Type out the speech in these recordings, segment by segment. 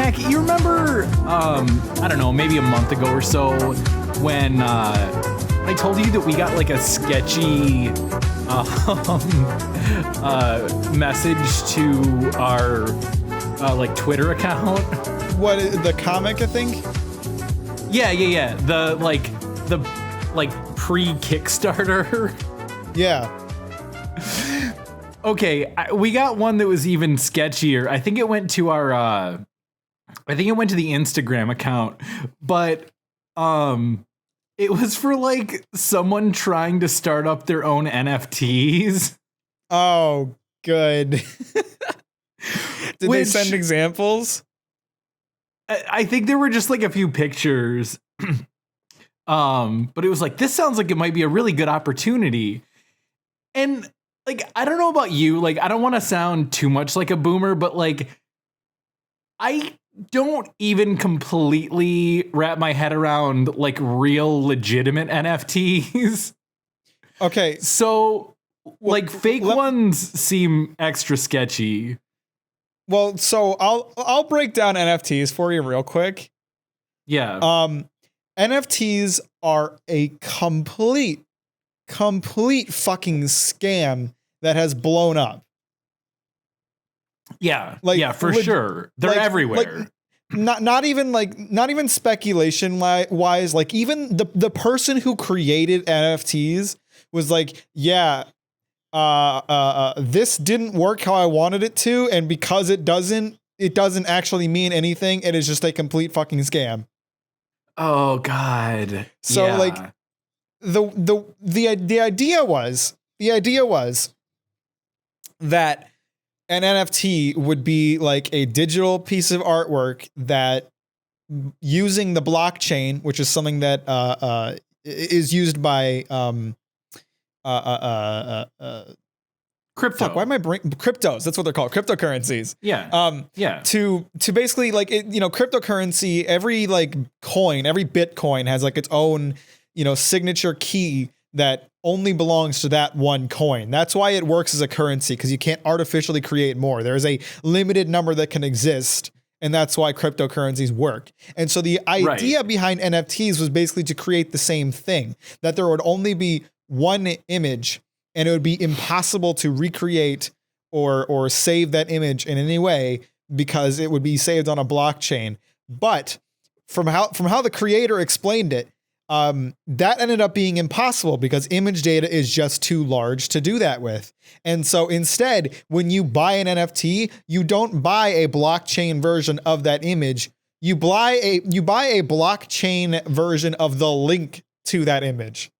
Mack, you remember, I don't know, maybe a month ago or so when I told you that we got like a sketchy message to our like Twitter account? What, the comic, I think? Yeah. The pre-Kickstarter. Yeah. Okay, we got one that was even sketchier. I think it went to our the Instagram account, but it was for like someone trying to start up their own NFTs. Oh, good. Did they send examples? I think there were just like a few pictures. But it was like, this sounds like it might be a really good opportunity. And like, I don't know about you, like, I don't want to sound too much like a boomer, but like, I don't even completely wrap my head around like real legitimate NFTs. Okay. So like fake ones seem extra sketchy. Well, so I'll break down NFTs for you real quick. Yeah. NFTs are a complete fucking scam that has blown up. Yeah, for sure. They're everywhere. Not even speculation wise. Like even the person who created NFTs was like, yeah, this didn't work how I wanted it to, and because it doesn't actually mean anything. It is just a complete fucking scam. Oh God. So like the idea was that an NFT would be like a digital piece of artwork that, using the blockchain, which is something that is used by crypto. Fuck, why am I cryptos? That's what they're called, cryptocurrencies. Yeah. To basically like cryptocurrency. Every like coin, every Bitcoin has like its own signature key that only belongs to that one coin. That's why it works as a currency, because you can't artificially create more. There is a limited number that can exist, and that's why cryptocurrencies work. And so the idea behind NFTs was basically to create the same thing, that there would only be one image, and it would be impossible to recreate or save that image in any way because it would be saved on a blockchain. But from how the creator explained it, that ended up being impossible because image data is just too large to do that with. And so instead, when you buy an NFT, you don't buy a blockchain version of that image. You buy a blockchain version of the link to that image.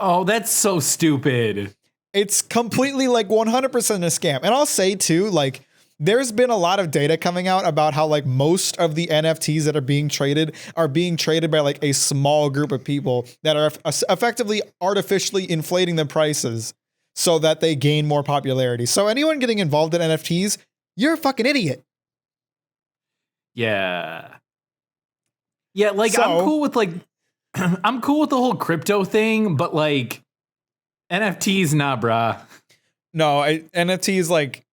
Oh, that's so stupid. It's completely like 100% a scam. And I'll say too, like, there's been a lot of data coming out about how like most of the NFTs that are being traded by like a small group of people that are effectively artificially inflating the prices so that they gain more popularity. So anyone getting involved in NFTs, you're a fucking idiot. Yeah. Yeah, like I'm cool with the whole crypto thing, but like NFTs, nah, brah. No, NFTs, like,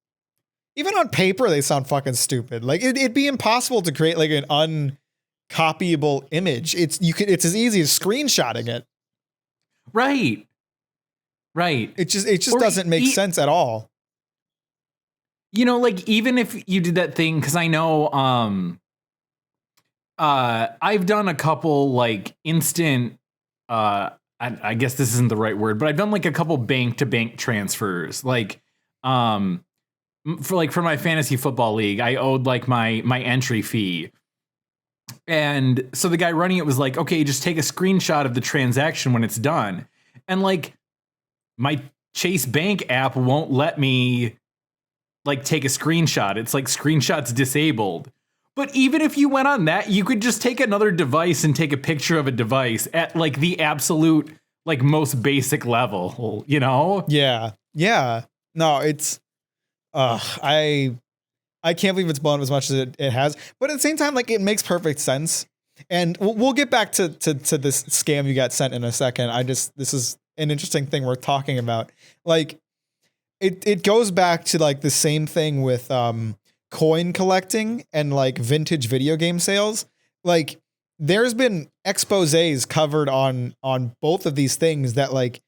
even on paper, they sound fucking stupid. Like it'd be impossible to create like an uncopyable image. It's as easy as screenshotting it. Right. It just doesn't make sense at all. Like even if you did that thing, because I know I've done a couple like instant I guess this isn't the right word, but I've done like a couple bank to bank transfers. Like for my fantasy football league, I owed like my entry fee. And so the guy running it was like, okay, just take a screenshot of the transaction when it's done. And like my Chase Bank app won't let me like take a screenshot. It's like screenshots disabled. But even if you went on that, you could just take another device and take a picture of a device at like the absolute like most basic level, Yeah. No, it's I can't believe it's blown up as much as it has. But at the same time, like, it makes perfect sense. And we'll get back to this scam you got sent in a second. This is an interesting thing we're talking about. Like, it goes back to like the same thing with coin collecting and like vintage video game sales, like there's been exposés covered on both of these things that like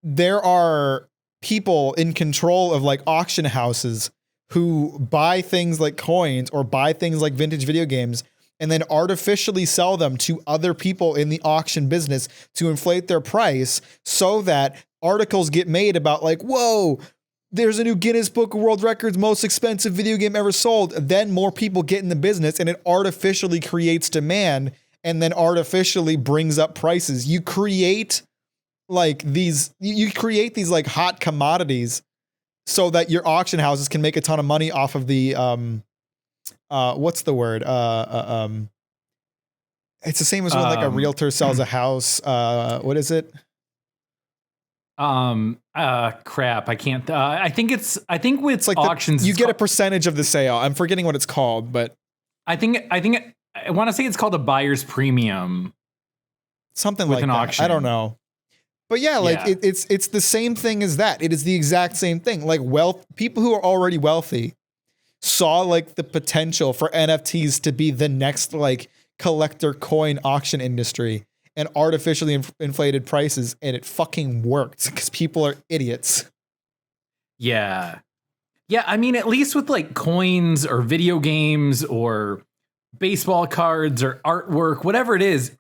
there are people in control of like auction houses who buy things like coins or buy things like vintage video games and then artificially sell them to other people in the auction business to inflate their price so that articles get made about like, whoa, there's a new Guinness Book of World Records most expensive video game ever sold. Then more people get in the business and it artificially creates demand and then artificially brings up prices. You create like these like hot commodities so that your auction houses can make a ton of money off of the what's the word? It's the same as when like a realtor sells a house. What is it? Crap. I can't. I think with like auctions, you get a percentage of the sale. I'm forgetting what it's called, but I want to say it's called a buyer's premium. Something with like an that. auction. I don't know. But yeah, like it's the same thing as that. It is the exact same thing. Like people who are already wealthy saw like the potential for NFTs to be the next like collector coin auction industry and artificially inflated prices, and it fucking worked because people are idiots. Yeah. Yeah, I mean, at least with like coins or video games or baseball cards or artwork, whatever it is,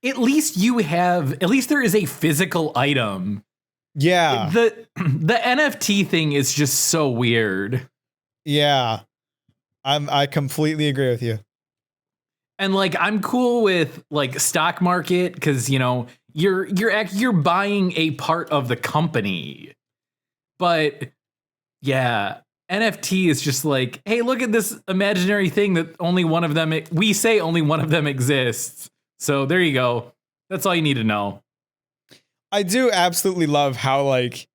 at least there is a physical item. Yeah. The NFT thing is just so weird. Yeah. I completely agree with you. And like I'm cool with like stock market because you know you're buying a part of the company, but yeah, NFT is just like, hey, look at this imaginary thing that only one of them exists. So there you go. That's all you need to know. I do absolutely love how like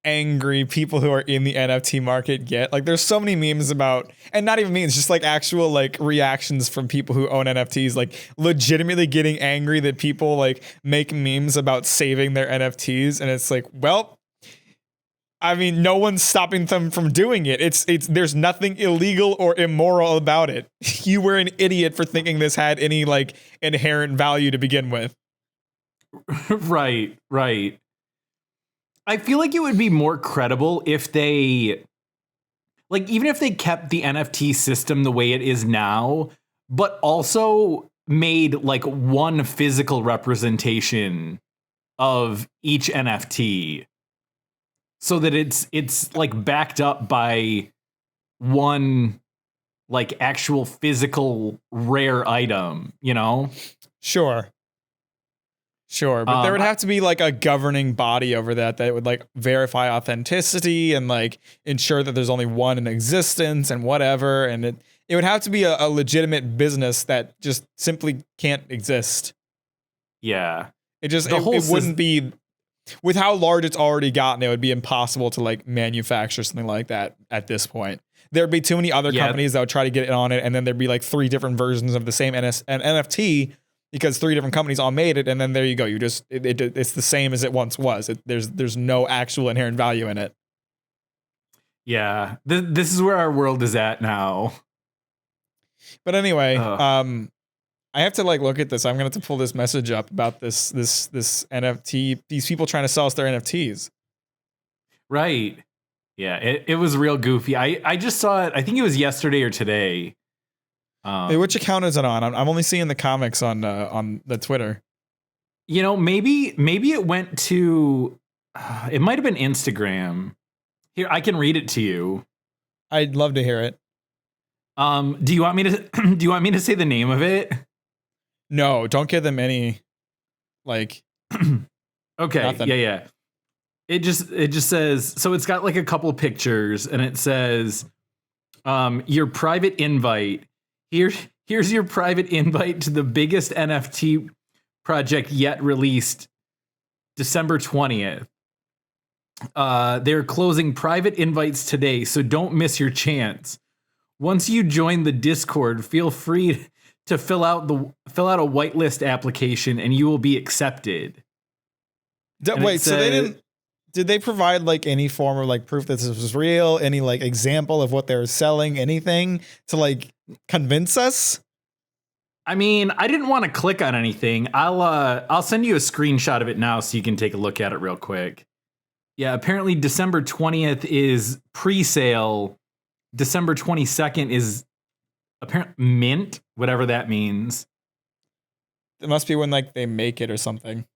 angry people who are in the NFT market get. Like there's so many memes about, and not even memes, just like actual like reactions from people who own NFTs, like legitimately getting angry that people like make memes about saving their NFTs. And it's like, well, I mean, no one's stopping them from doing it. It's there's nothing illegal or immoral about it. You were an idiot for thinking this had any like inherent value to begin with. Right. I feel like it would be more credible if they, like, even if they kept the NFT system the way it is now, but also made like one physical representation of each NFT so that it's like backed up by one like actual physical rare item, you know? Sure, but there would have to be like a governing body over that would like verify authenticity and like ensure that there's only one in existence and whatever. And it would have to be a legitimate business that just simply can't exist. Yeah. It wouldn't be, with how large it's already gotten, it would be impossible to like manufacture something like that at this point. There'd be too many other companies that would try to get it on it, and then there'd be like 3 different versions of the same NFT. Because 3 different companies all made it, and then there you go. It's the same as it once was. There's no actual inherent value in it. Yeah, this is where our world is at now. But anyway, I have to like look at this. I'm gonna have to pull this message up about this NFT. These people trying to sell us their NFTs. Right. Yeah, it was real goofy. I just saw it. I think it was yesterday or today. Hey, which account is it on? I'm only seeing the comics on the Twitter. You know, maybe it went to. It might have been Instagram. Here, I can read it to you. I'd love to hear it. Do you want me to say the name of it? No, don't give them any. Like. Okay. Nothing. Yeah. It just says, so it's got like a couple pictures, and it says, your private invite. Here's your private invite to the biggest NFT project yet released, December 20th. They're closing private invites today, so don't miss your chance. Once you join the Discord, feel free to fill out a whitelist application, and you will be accepted. Wait, so they didn't Did they provide like any form of like proof that this was real? Any like example of what they were selling? Anything to like convince us? I mean, I didn't want to click on anything. I'll send you a screenshot of it now so you can take a look at it real quick. Yeah, apparently December 20th is pre-sale. December 22nd is apparent mint, whatever that means. It must be when like they make it or something.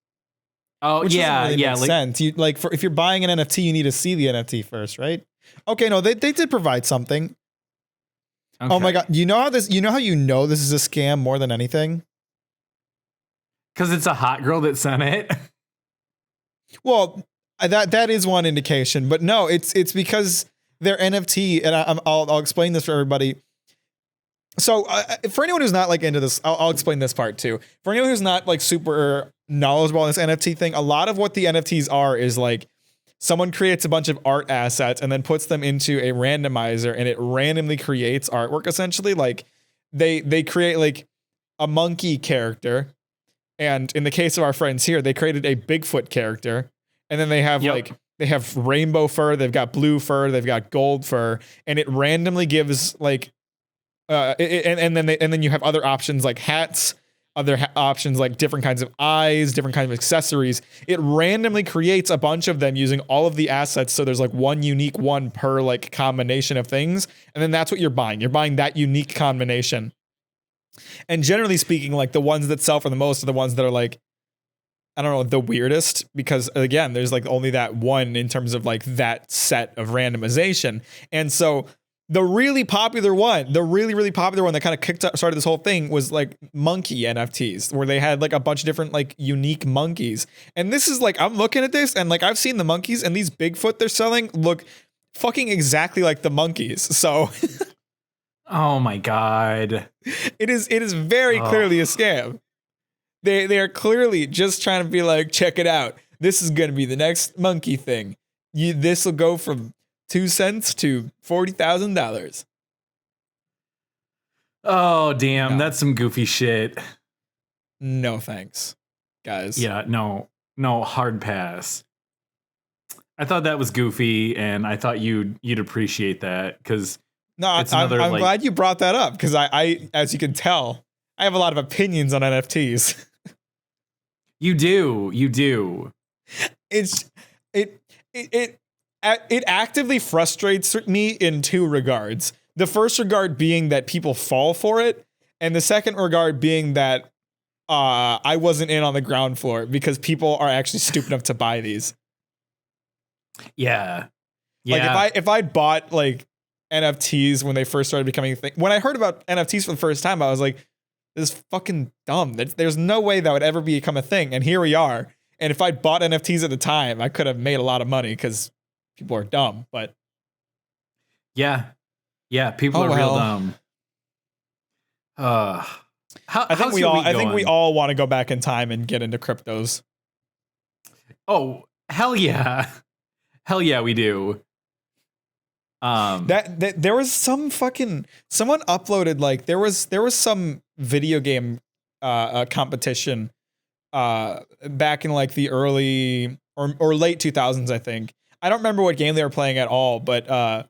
Oh, Which yeah, doesn't really yeah. make sense. You like if you're buying an NFT, you need to see the NFT first, right? Okay, no, they did provide something. Okay. Oh my god, you know how this is a scam more than anything? Because it's a hot girl that sent it. Well, that is one indication, but no, it's because their NFT, and I'll explain this for everybody. So for anyone who's not like into this, I'll explain this part too. For anyone who's not like super knowledgeable on this NFT thing, a lot of what the NFTs are is like someone creates a bunch of art assets and then puts them into a randomizer, and it randomly creates artwork. Essentially, like they create like a monkey character, and in the case of our friends here, they created a Bigfoot character, and then they have they have rainbow fur, they've got blue fur, they've got gold fur, and it randomly gives like and then you have other options like hats, other options like different kinds of eyes, different kinds of accessories. It randomly creates a bunch of them using all of the assets. So there's like one unique one per like combination of things. And then that's what you're buying. You're buying that unique combination. And generally speaking, like the ones that sell for the most are the ones that are like, I don't know, the weirdest, because again, there's like only that one in terms of like that set of randomization. And so the really popular one that kind of started this whole thing was like monkey NFTs, where they had like a bunch of different like unique monkeys. And this is like, I'm looking at this and like I've seen the monkeys, and these Bigfoot they're selling look fucking exactly like the monkeys. So Oh my god. it is very clearly a scam. They are clearly just trying to be like, check it out. This is going to be the next monkey thing. This will go from 2 cents to $40,000. Oh, damn. No. That's some goofy shit. No thanks, guys. Yeah, no, hard pass. I thought that was goofy, and I thought you'd appreciate that, because I'm glad you brought that up, because I, as you can tell, I have a lot of opinions on NFTs. You do. It actively frustrates me in two regards. The first regard being that people fall for it, and the second regard being that I wasn't in on the ground floor because people are actually stupid enough to buy these. Yeah. Like if I bought like NFTs when they first started becoming a thing, when I heard about NFTs for the first time, I was like, this is fucking dumb. There's no way that would ever become a thing. And here we are. And if I'd bought NFTs at the time, I could have made a lot of money because people are dumb. But yeah, people are real dumb. I think we all want to go back in time and get into cryptos. Oh, hell yeah. Hell yeah, we do. That there was some fucking someone uploaded like there was some video game competition back in like the early or late 2000s, I think. I don't remember what game they were playing at all, but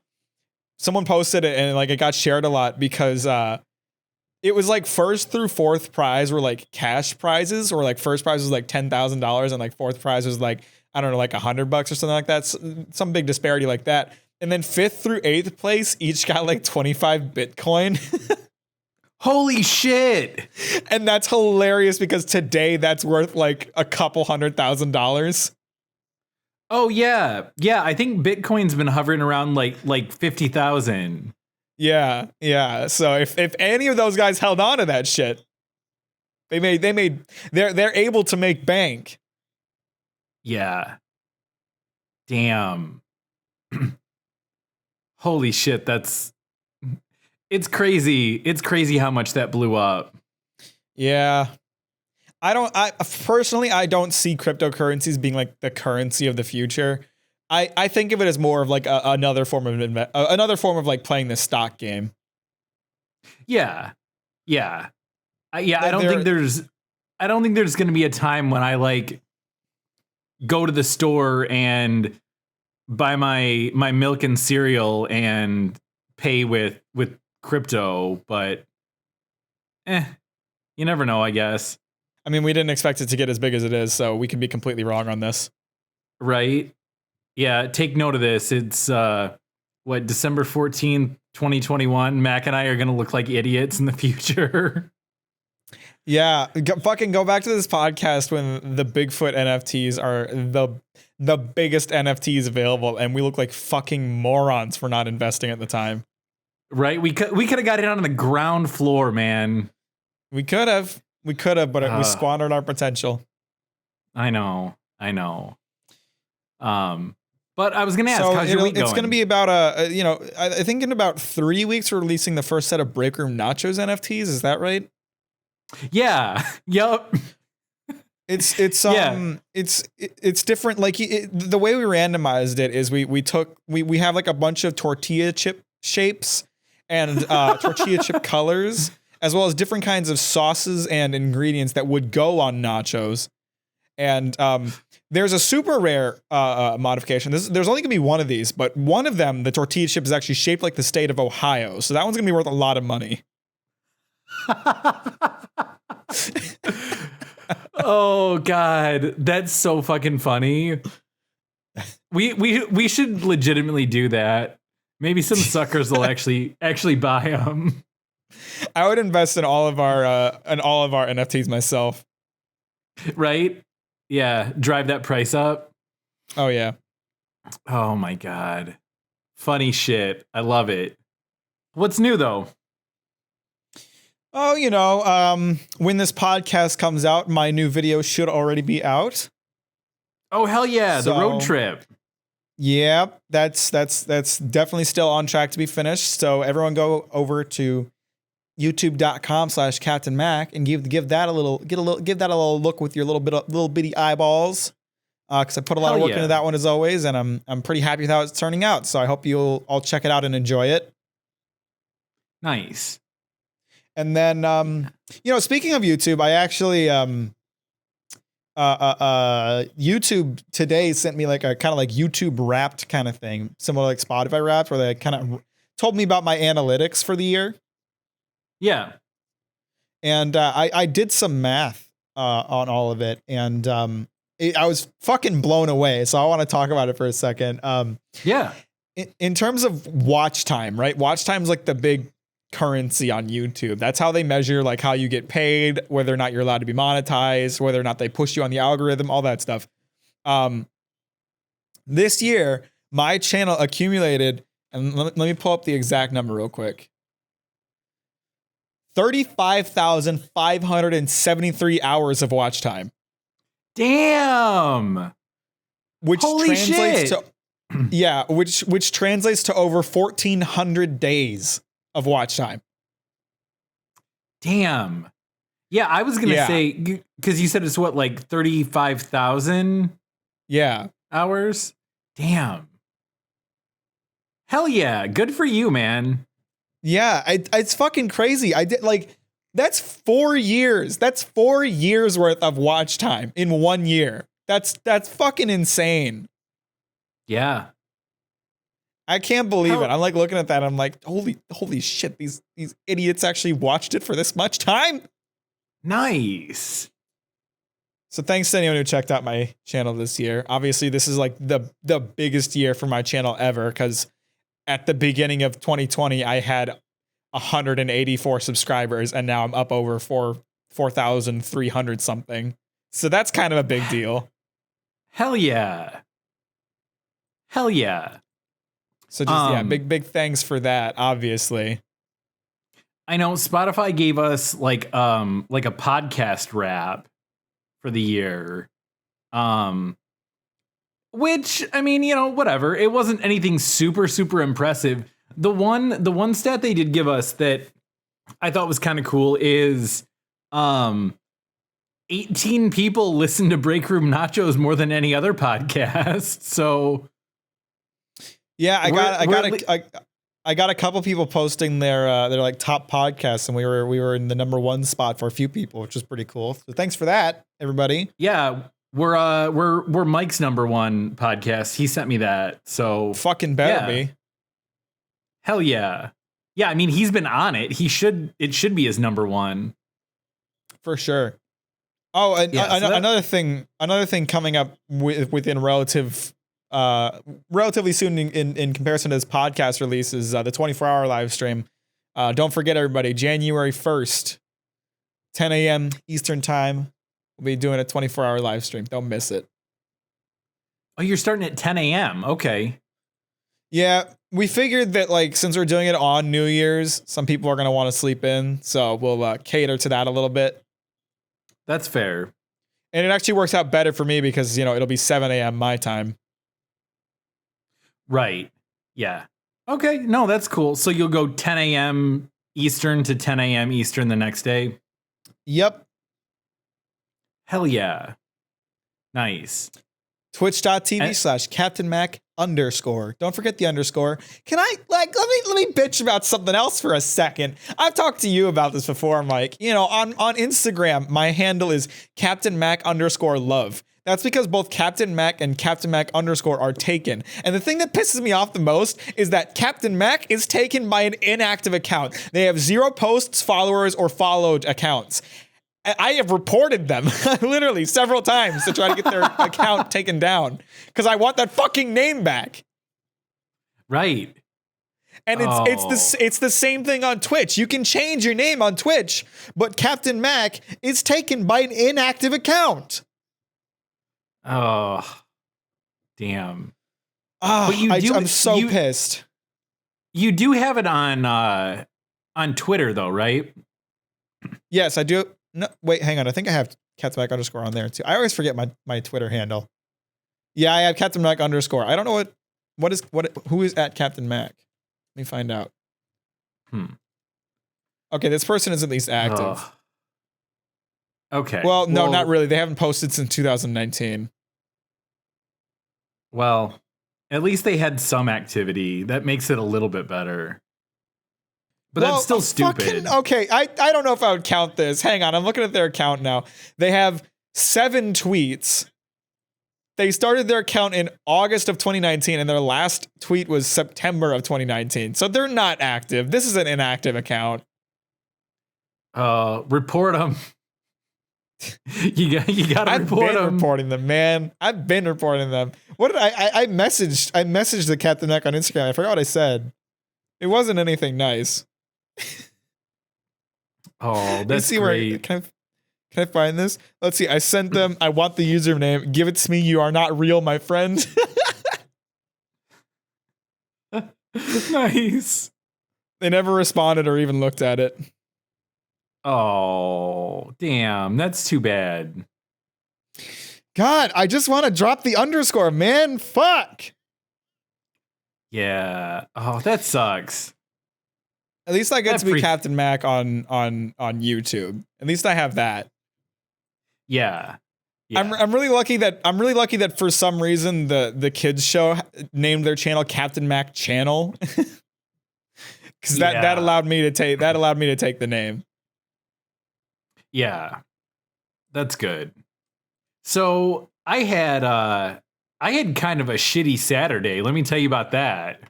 someone posted it and like it got shared a lot because it was like first through fourth prize were like cash prizes, or like first prize was like $10,000 and like fourth prize was like, I don't know, like $100 or something like that. Some big disparity like that. And then fifth through eighth place each got like 25 Bitcoin. Holy shit. And that's hilarious because today that's worth like a couple $100,000. Oh yeah. Yeah, I think Bitcoin's been hovering around like 50,000. Yeah. So if any of those guys held on to that shit, they're able to make bank. Yeah. Damn. Holy shit, it's crazy. It's crazy how much that blew up. Yeah. I personally don't see cryptocurrencies being like the currency of the future. I think of it as more of like another form of like playing the stock game. Yeah. I don't think there's going to be a time when I like go to the store and buy my milk and cereal and pay with crypto, but you never know, I guess. I mean, we didn't expect it to get as big as it is, so we can be completely wrong on this. Right? Yeah, take note of this. It's December 14th, 2021. Mac and I are going to look like idiots in the future. Yeah, fucking go back to this podcast when the Bigfoot NFTs are the biggest NFTs available, and we look like fucking morons for not investing at the time. Right? We could have got it on the ground floor, man. We could have, but we squandered our potential. I know. But I was gonna ask, how's your week going? It's gonna be about I think in about 3 weeks we're releasing the first set of Breakroom Nachos NFTs. Is that right? Yeah. Yep. It's different. Like the way we randomized it is we have like a bunch of tortilla chip shapes and tortilla chip colors, as well as different kinds of sauces and ingredients that would go on nachos. And there's a super rare modification. There's only gonna be one of these, but one of them, the tortilla chip, is actually shaped like the state of Ohio. So that one's gonna be worth a lot of money. Oh God, that's so fucking funny. We should legitimately do that. Maybe some suckers will actually buy them. I would invest in all of our NFTs myself. Right? Yeah, drive that price up. Oh yeah. Oh my God. Funny shit. I love it. What's new though? Oh, when this podcast comes out, my new video should already be out. Oh hell yeah, the road trip. Yeah, that's definitely still on track to be finished. So everyone go over to youtube.com/Captain Mack and give that a little look with your little bitty eyeballs. Because I put a lot of work into that one as always, and I'm pretty happy with how it's turning out. So I hope you'll all check it out and enjoy it. Nice. And then, speaking of YouTube, I actually, YouTube today sent me like a kind of like YouTube Wrapped kind of thing, similar like Spotify Wrapped, where they kind of told me about my analytics for the year. Yeah. And I did some math on all of it, and I was fucking blown away. So I want to talk about it for a second. Yeah. In terms of watch time, right? Watch time's like the big currency on YouTube. That's how they measure like how you get paid, whether or not you're allowed to be monetized, whether or not they push you on the algorithm, all that stuff. This year, my channel accumulated, and let me pull up the exact number real quick. 35,573 hours of watch time. Damn. Which Holy translates shit. to which translates to over 1,400 days of watch time. Damn. Yeah, I was gonna say, because you said it's what, like 35,000 hours? Damn. Hell yeah. Good for you, man. Yeah, it's fucking crazy. I did like, that's 4 years. That's 4 years worth of watch time in 1 year. That's fucking insane. Yeah. I can't believe it. I'm like looking at that. I'm like, holy shit. These idiots actually watched it for this much time. Nice. So thanks to anyone who checked out my channel this year. Obviously, this is like the biggest year for my channel ever, because at the beginning of 2020, I had 184 subscribers, and now I'm up over 4,300 something. So that's kind of a big deal. Hell yeah. Hell yeah. So just big thanks for that, obviously. I know Spotify gave us like a podcast wrap for the year. Which, I mean, whatever. It wasn't anything super, super impressive. The one stat they did give us that I thought was kind of cool is 18 people listen to Breakroom Nachos more than any other podcast. So yeah, I got a couple people posting their like top podcasts, and we were in the #1 spot for a few people, which was pretty cool. So thanks for that, everybody. Yeah, We're Mike's number one podcast. He sent me that. So Fucking better be. Hell yeah. Yeah, I mean, he's been on it. It should be his number one. For sure. Oh, and another thing coming up within relatively soon in comparison to this podcast release is the 24-hour live stream. Don't forget, everybody, January 1st, 10 a.m. Eastern time. We'll be doing a 24-hour live stream. Don't miss it. Oh, you're starting at 10 a.m. Okay. Yeah, we figured that, like, since we're doing it on New Year's, some people are going to want to sleep in. So we'll cater to that a little bit. That's fair. And it actually works out better for me because, it'll be 7 a.m. my time. Right. Yeah. Okay. No, that's cool. So you'll go 10 a.m. Eastern to 10 a.m. Eastern the next day? Yep. Hell yeah. Nice. Twitch.tv/Captain Mack _. Don't forget the underscore. Can I let me bitch about something else for a second? I've talked to you about this before, Mike. On Instagram, my handle is Captain Mack _love. That's because both Captain Mack and Captain Mack _ are taken. And the thing that pisses me off the most is that Captain Mack is taken by an inactive account. They have 0 posts, followers, or followed accounts. I have reported them literally several times to try to get their account taken down because I want that fucking name back. Right. And it's the same thing on Twitch. You can change your name on Twitch, but Captain Mack is taken by an inactive account. Oh, damn. I'm so pissed. You do have it on Twitter though, right? Yes, I do. No, wait, hang on. I think I have Captain Mack _ on there too. I always forget my Twitter handle. Yeah, I have Captain Mack _ I don't know who is at Captain Mack. Let me find out. Okay, this person is at least active. Okay. Well, no, not really. They haven't posted since 2019. Well, at least they had some activity. That makes it a little bit better. But that's still stupid. Okay, I don't know if I would count this. Hang on, I'm looking at their account now. They have 7 tweets. They started their account in August of 2019, and their last tweet was September of 2019. So they're not active. This is an inactive account. Report them. You got to report them. I've been reporting them, man. I've been reporting them. What did I messaged the Captain Mack on Instagram. I forgot what I said. It wasn't anything nice. Oh, that's great. Can I find this? Let's see. I sent them. I want the username. Give it to me. You are not real, my friend. Nice. They never responded or even looked at it. Oh, damn. That's too bad. God, I just want to drop the underscore, man. Fuck. Yeah. Oh, that sucks. At least I get to be Captain Mack on YouTube. At least I have that. Yeah. I'm really lucky that for some reason the kids show named their channel Captain Mack Channel. Cuz that allowed me to take the name. Yeah. That's good. So, I had kind of a shitty Saturday. Let me tell you about that.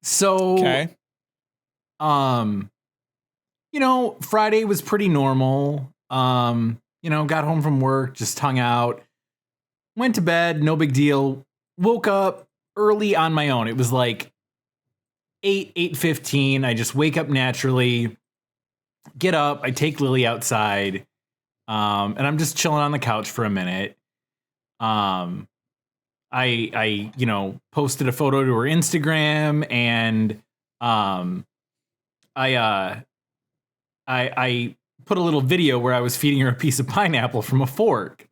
So, okay. Friday was pretty normal. Got home from work, just hung out, went to bed, no big deal. Woke up early on my own. It was like 8:15. I just wake up naturally, get up, I take Lily outside, and I'm just chilling on the couch for a minute. I posted a photo to her Instagram, and I put a little video where I was feeding her a piece of pineapple from a fork.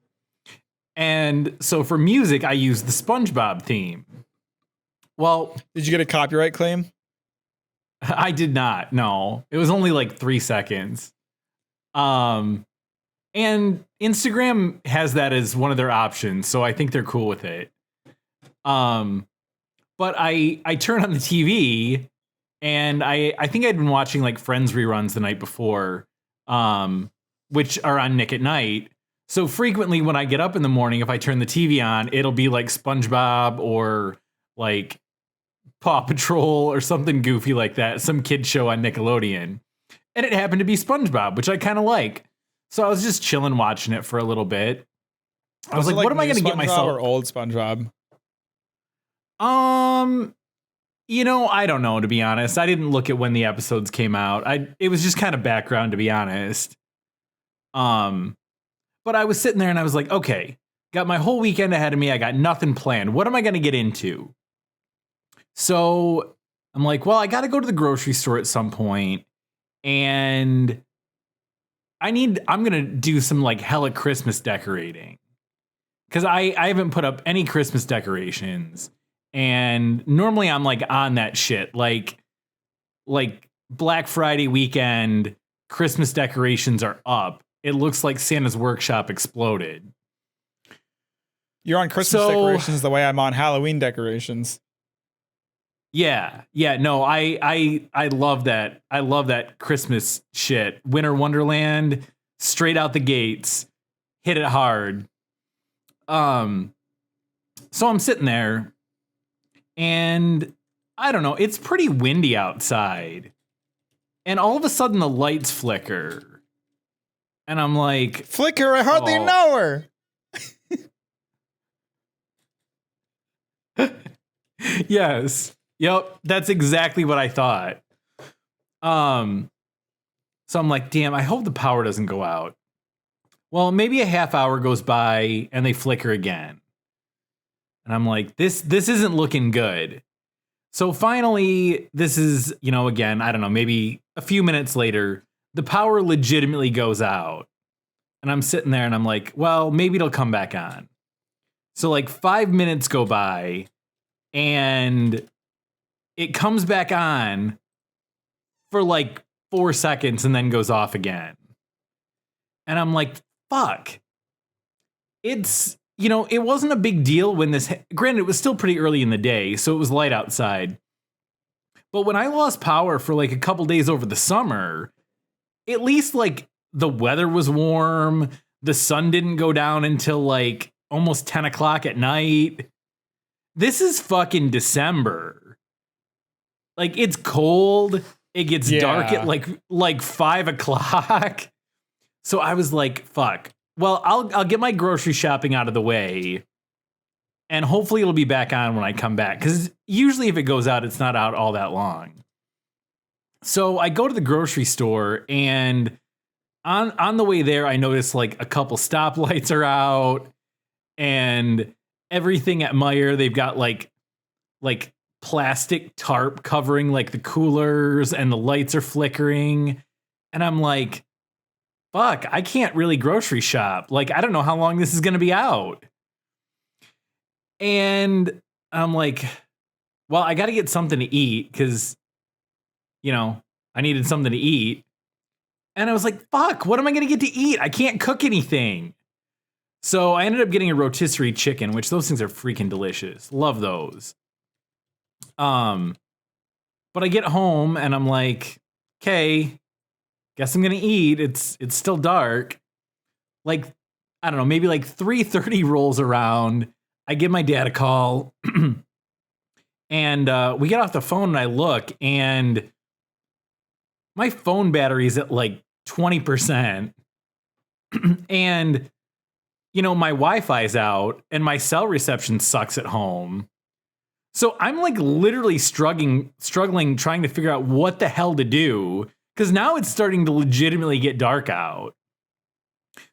And so for music, I used the SpongeBob theme. Well, did you get a copyright claim? I did not. No, it was only like 3 seconds. And Instagram has that as one of their options, so I think they're cool with it. But I turned on the TV, and I think I'd been watching like Friends reruns the night before, which are on Nick at Night. So frequently when I get up in the morning, if I turn the TV on, it'll be like SpongeBob or like Paw Patrol or something goofy like that, some kid show on Nickelodeon. And it happened to be SpongeBob, which I kind of like. So I was just chilling watching it for a little bit. I was like, what am I going to get myself? Or old SpongeBob? I don't know, to be honest. I didn't look at when the episodes came out. It was just kind of background, to be honest. But I was sitting there and I was like, okay, got my whole weekend ahead of me. I got nothing planned. What am I going to get into? So I'm like, well, I got to go to the grocery store at some point, and I'm going to do some like hella Christmas decorating, because I haven't put up any Christmas decorations. And normally I'm like on that shit, like Black Friday weekend, Christmas decorations are up. It looks like Santa's workshop exploded. You're on Christmas decorations the way I'm on Halloween decorations. Yeah. No, I love that. I love that Christmas shit. Winter Wonderland, straight out the gates, hit it hard. So I'm sitting there, and I don't know, it's pretty windy outside. And all of a sudden the lights flicker. And I'm like, Flicker, I hardly know her. Yes. Yep, that's exactly what I thought. So I'm like, damn, I hope the power doesn't go out. Well, maybe a half hour goes by and they flicker again. And I'm like, this isn't looking good. So finally, this is, again, I don't know, maybe a few minutes later, the power legitimately goes out. And I'm sitting there and I'm like, well, maybe it'll come back on. So like 5 minutes go by and it comes back on for like 4 seconds and then goes off again. And I'm like, fuck. It's, it wasn't a big deal when granted, it was still pretty early in the day, so it was light outside. But when I lost power for like a couple days over the summer, at least like the weather was warm. The sun didn't go down until like almost 10 o'clock at night. This is fucking December. Like, it's cold. It gets dark at like 5 o'clock. So I was like, fuck. Well, I'll get my grocery shopping out of the way, and hopefully it'll be back on when I come back. Because usually if it goes out, it's not out all that long. So I go to the grocery store, and on the way there, I notice like a couple stoplights are out, and everything at Meijer, they've got like plastic tarp covering like the coolers, and the lights are flickering. And I'm like, fuck, I can't really grocery shop. Like, I don't know how long this is going to be out. And I'm like, well, I got to get something to eat because, I needed something to eat. And I was like, fuck, what am I going to get to eat? I can't cook anything. So I ended up getting a rotisserie chicken, which those things are freaking delicious. Love those. But I get home and I'm like, okay, guess I'm gonna eat. It's still dark. Like, I don't know, maybe like 3:30 rolls around. I give my dad a call, and we get off the phone and I look, and my phone battery's at like 20%. And my Wi-Fi's out and my cell reception sucks at home. So I'm like literally struggling trying to figure out what the hell to do, because now it's starting to legitimately get dark out.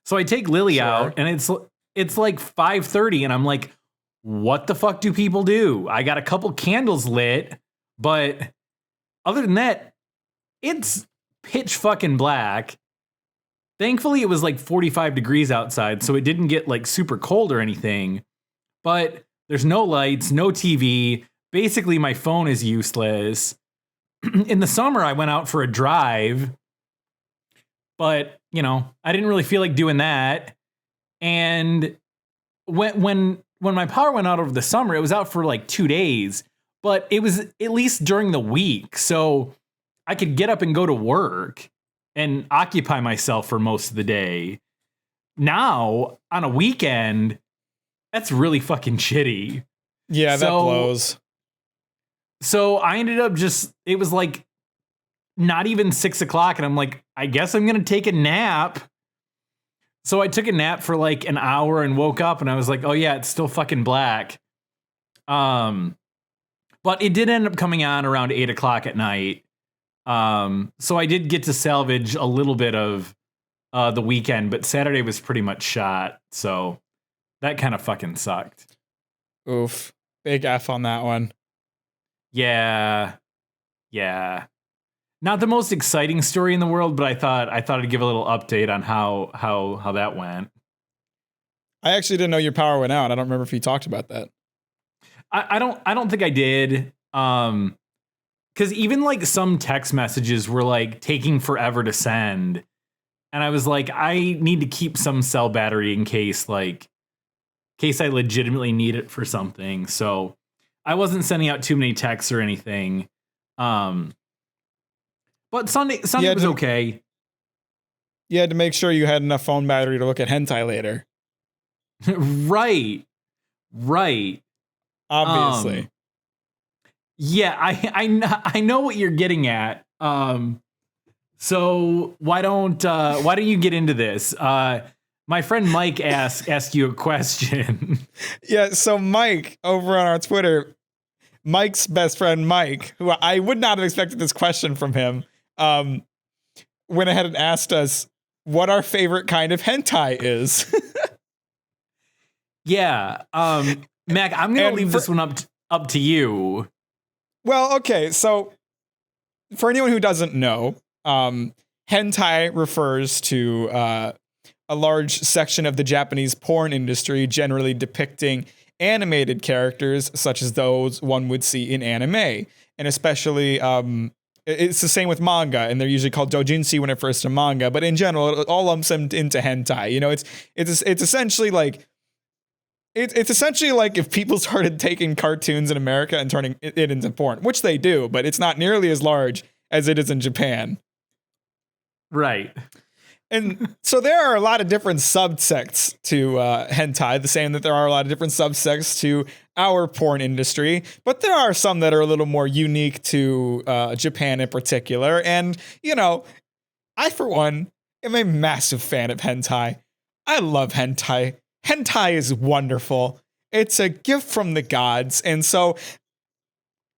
So I take Lily out, and it's like 5:30, and I'm like, what the fuck do people do? I got a couple candles lit, but other than that, it's pitch fucking black. Thankfully, it was like 45 degrees outside, so it didn't get like super cold or anything. But there's no lights, no TV. Basically, my phone is useless. In the summer, I went out for a drive, but, I didn't really feel like doing that. And when my power went out over the summer, it was out for like 2 days, but it was at least during the week. So I could get up and go to work and occupy myself for most of the day. now on a weekend, that's really fucking shitty. Yeah, that blows. So I ended up it was like not even 6 o'clock. And I'm like, I guess I'm going to take a nap. So I took a nap for like an hour and woke up and I was like, oh yeah, it's still fucking black. But it did end up coming on around 8 o'clock at night. So I did get to salvage a little bit of the weekend, but Saturday was pretty much shot. So that kind of fucking sucked. Oof. Big F on that one. Yeah. Yeah. Not the most exciting story in the world, but I thought I'd give a little update on how that went. I actually didn't know your power went out. I don't remember if you talked about that. I don't think I did. Because even like some text messages were like taking forever to send. And I was like, I need to keep some cell battery in case I legitimately need it for something. So I wasn't sending out too many texts or anything. But Sunday was okay. You had to make sure you had enough phone battery to look at hentai later. Right. Obviously. Yeah, I know what you're getting at. So why don't you get into this? My friend Mike asked you a question. Yeah, so Mike over on our Twitter, Mike's best friend Mike, who I would not have expected this question from him, went ahead and asked us what our favorite kind of hentai is. Yeah, Mac, I'm gonna leave this one up to you. Well, okay, so for anyone who doesn't know, hentai refers to a large section of the Japanese porn industry, generally depicting animated characters such as those one would see in anime. And especially, it's the same with manga, and they're usually called doujinshi when it refers to manga, but in general, it all lumps them into hentai. You know, it's essentially like, it's essentially like if people started taking cartoons in America and turning it into porn, which they do, but it's not nearly as large as it is in Japan. Right. And so there are a lot of different subsects to hentai, the same that there are a lot of different subsects to our porn industry. But there are some that are a little more unique to Japan in particular. And, you know, I, for one, am a massive fan of hentai. I love hentai. Hentai is wonderful. It's a gift from the gods. And so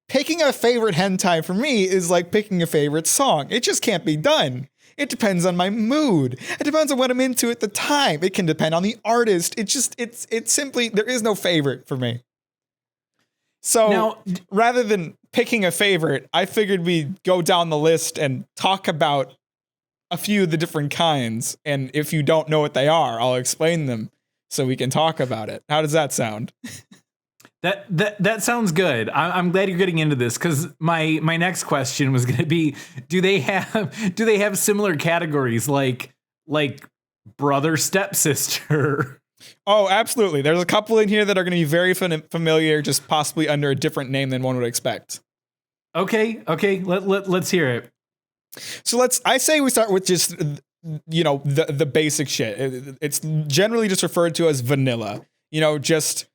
picking a favorite hentai for me is like picking a favorite song. It just can't be done. It depends on my mood. It depends on what I'm into at the time. It can depend on the artist. It's simply, there is no favorite for me. So now, rather than picking a favorite, I figured we'd go down the list and talk about a few of the different kinds. And if you don't know what they are, I'll explain them so we can talk about it. How does that sound? That sounds good. I'm glad you're getting into this because my next question was going to be: Do they have similar categories like brother stepsister? Oh, absolutely. There's a couple in here that are going to be very familiar, just possibly under a different name than one would expect. Okay. Let's hear it. So I say we start with just, you know, the basic shit. It's generally just referred to as vanilla. You know, just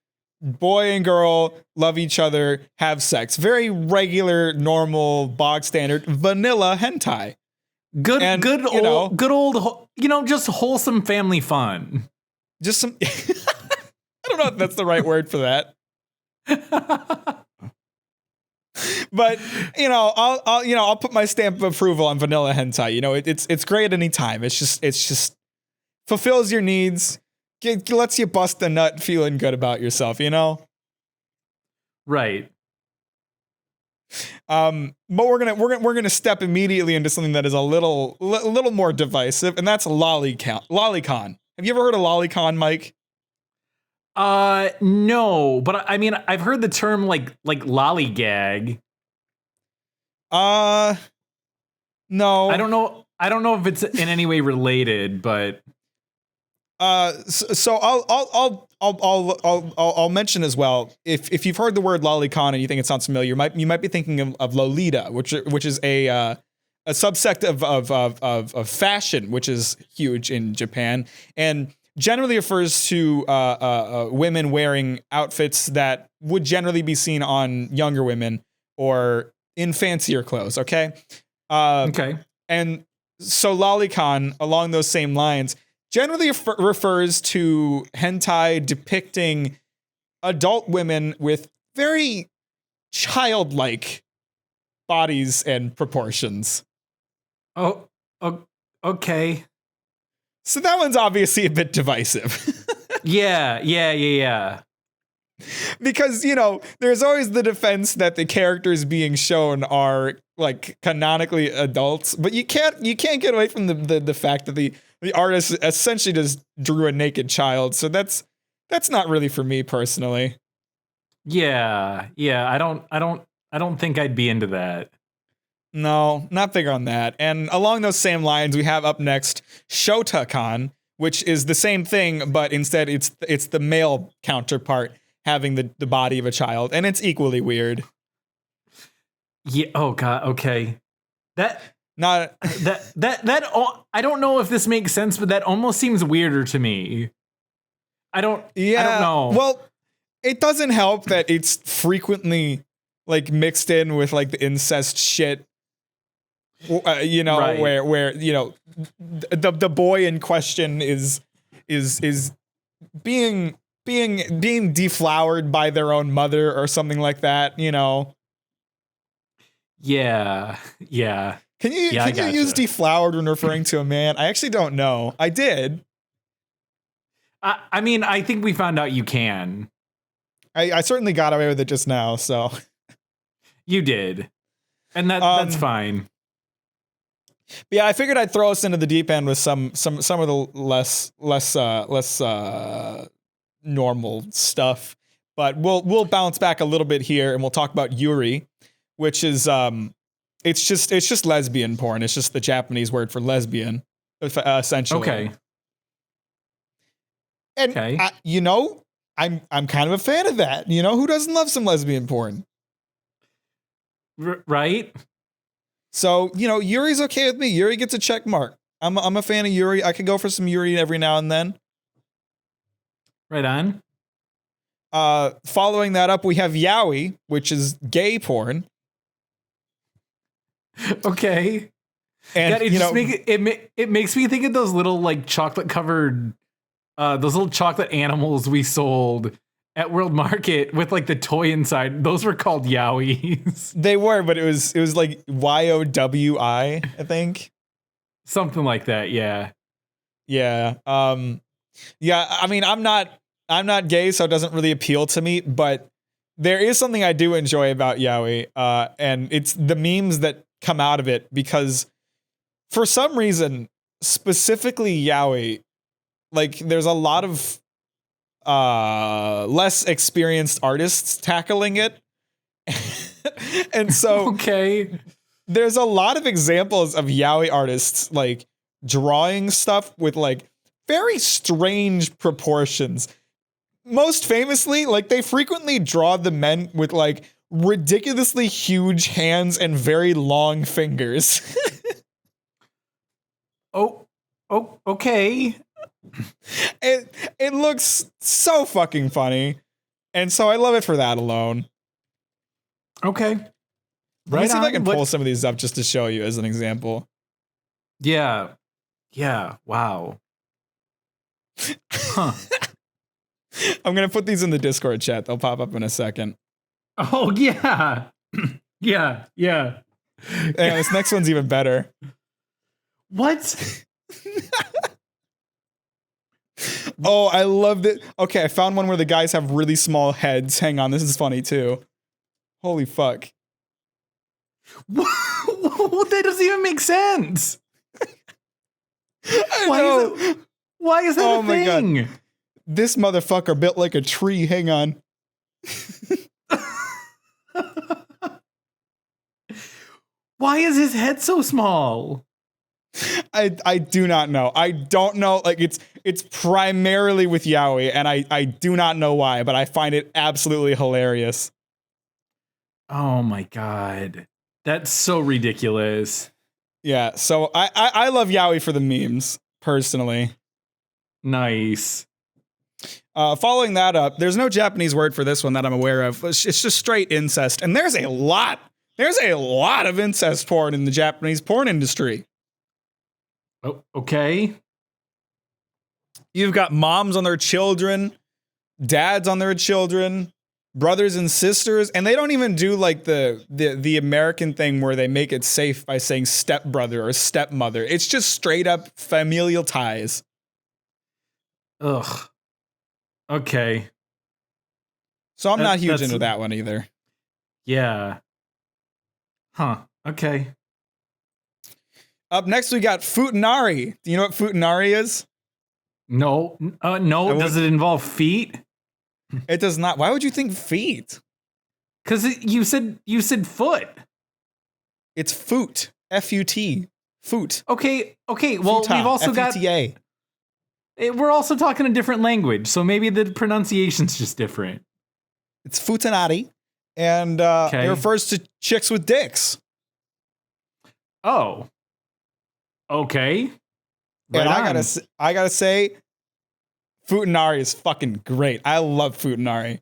boy and girl love each other, have sex. Very regular, normal, bog standard vanilla hentai. Good old, just wholesome family fun. Just some. I don't know if that's the right word for that. But I'll put my stamp of approval on vanilla hentai. You know, it's great anytime. It's just fulfills your needs. Lets you bust a nut feeling good about yourself, you know? Right. But we're gonna step immediately into something that is a little more divisive, and that's lolicon. Have you ever heard of lolicon, Mike? No, but I mean I've heard the term like lollygag. No. I don't know if it's in any way related, but so I'll mention as well, if you've heard the word lolicon and you think it sounds familiar, you might be thinking of Lolita, which is a subsect of fashion, which is huge in Japan. And generally refers to women wearing outfits that would generally be seen on younger women or in fancier clothes. Okay. Okay. And so lolicon, along those same lines, generally refers to hentai depicting adult women with very childlike bodies and proportions. Oh, okay. So that one's obviously a bit divisive. Yeah. Because, you know, there's always the defense that the characters being shown are like canonically adults, but you can't get away from the fact that the artist essentially just drew a naked child. So that's not really for me personally. Yeah. I don't think I'd be into that. No, not big on that. And along those same lines, we have up next Shotakan, which is the same thing, but instead it's the male counterpart having the body of a child, and it's equally weird. Yeah. Oh God. Okay. That I don't know if this makes sense, but that almost seems weirder to me. I don't know. Well, it doesn't help that it's frequently like mixed in with like the incest shit. You know, right. where you know the boy in question is being deflowered by their own mother or something like that, you know. Yeah. Can you use deflowered when referring to a man? I actually don't know. I did. I mean, I think we found out you can. I certainly got away with it just now, so. You did. And that's fine. But yeah, I figured I'd throw us into the deep end with some of the less normal stuff. But we'll bounce back a little bit here and we'll talk about Yuri, which is it's just lesbian porn. It's just the Japanese word for lesbian, essentially. Okay. And you know, I'm kind of a fan of that. You know, who doesn't love some lesbian porn? Right? So, you know, Yuri's okay with me. Yuri gets a check mark. I'm a fan of Yuri. I could go for some Yuri every now and then. Right on. Following that up, we have yaoi, which is gay porn. Okay. And it makes me think of those little like chocolate covered those little chocolate animals we sold at World Market with like the toy inside. Those were called yaois. They were, but it was like YOWI, I think. Something like that, yeah. Yeah. Yeah, I mean, I'm not gay, so it doesn't really appeal to me, but there is something I do enjoy about yaoi, and it's the memes that come out of it, because for some reason, specifically yaoi, like there's a lot of less experienced artists tackling it. And so okay, there's a lot of examples of yaoi artists like drawing stuff with like very strange proportions. Most famously, like they frequently draw the men with like ridiculously huge hands and very long fingers. Okay. It looks so fucking funny, and so I love it for that alone. Okay. Let me see if I can pull some of these up just to show you as an example. Yeah. Wow. Huh. I'm gonna put these in the Discord chat. They'll pop up in a second. Oh yeah. Yeah. And this next one's even better. What? Oh, I loved it. Okay, I found one where the guys have really small heads. Hang on, this is funny too. Holy fuck. That doesn't even make sense. Why is that a thing? My God. This motherfucker built like a tree. Hang on. Why is his head so small? I do not know. I don't know. Like it's primarily with yaoi, and I do not know why, but I find it absolutely hilarious. Oh my God. That's so ridiculous. Yeah, so I love yaoi for the memes, personally. Nice. Following that up, there's no Japanese word for this one that I'm aware of. It's just straight incest, and there's a lot of incest porn in the Japanese porn industry. Oh, okay. You've got moms on their children, dads on their children, brothers and sisters, and they don't even do like the American thing where they make it safe by saying stepbrother or stepmother. It's just straight up familial ties. Ugh. Okay. So I'm not huge into that one either. Yeah. Huh. Okay. Up next, we got futanari. Do you know what futanari is? No. No. Does it involve feet? It does not. Why would you think feet? Because you said foot. It's foot. F-U-T. Foot. Okay. Well, Futa, we've also F-U-T-A. we're also talking a different language, so maybe the pronunciation's just different. It's futanari, and it refers to chicks with dicks. Oh. Okay. Right And on. I gotta say, futanari is fucking great. I love futanari.